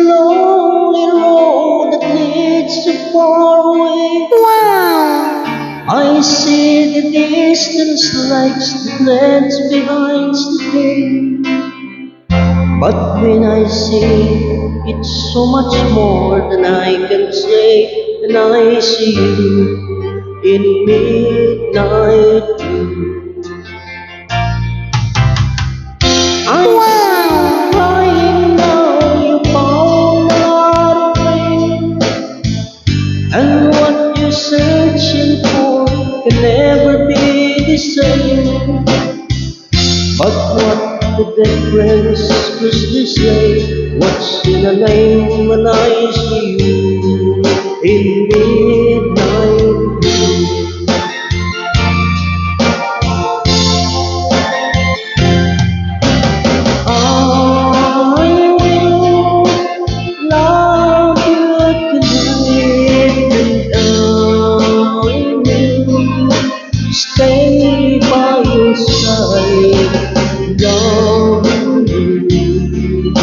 lonely road that leads so far away. Wow! I see the distance lights that lands behind the day. But when I see it's so much more than I can say, and I see you in midnight blue. I'm Wow! crying now, you found a lot of pain, and what you're searching for can never be the same. But what the difference? 'Cause they say, what's in a name when I see you in midnight blue? I will love you tonight, and I will stay by your side, loving you.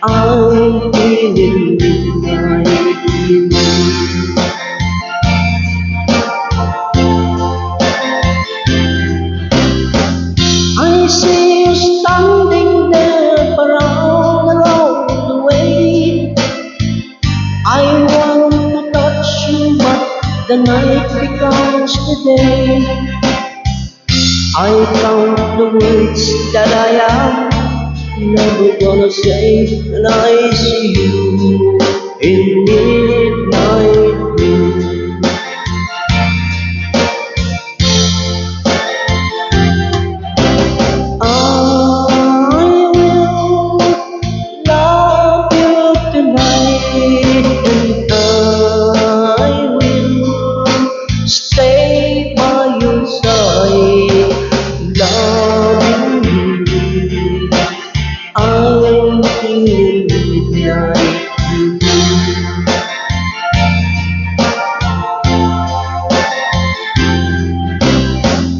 I'm feeling midnight blue. I see you standing there, proud along the way. I want to touch you, but the night becomes the day. I count the words that I am never gonna say, and I see you in midnight blue. I will love you tonight, and I will stay by your side, loving you. I'm feeling midnight blue.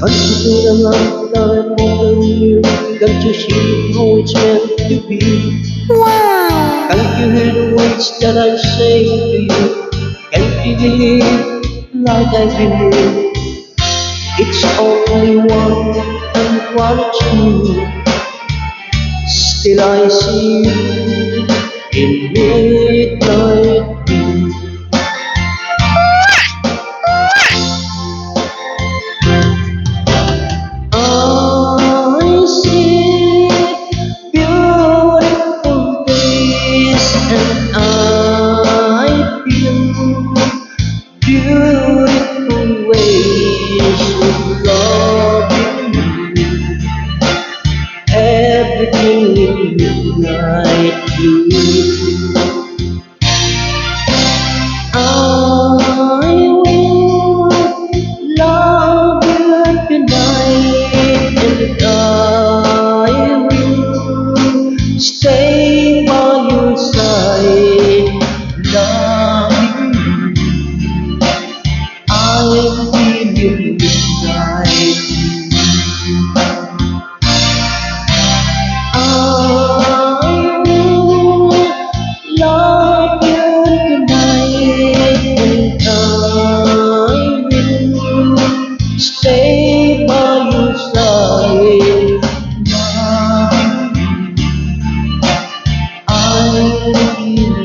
Consider the love that I'm holding you. Can't you see how it's meant to be? Wow! Can't you hear the words that I'm saying to you? Can't you believe like I believe? It's only one and one true. Still I see you in midnight blue. I see beautiful days, and I feel beautiful ways of loving you. Everything in midnight blue. I will love you tonight, and I will stay by your side, loving you. I'm feeling midnight blue. I will love you tonight, and I will stay by your side, loving you. I'm feeling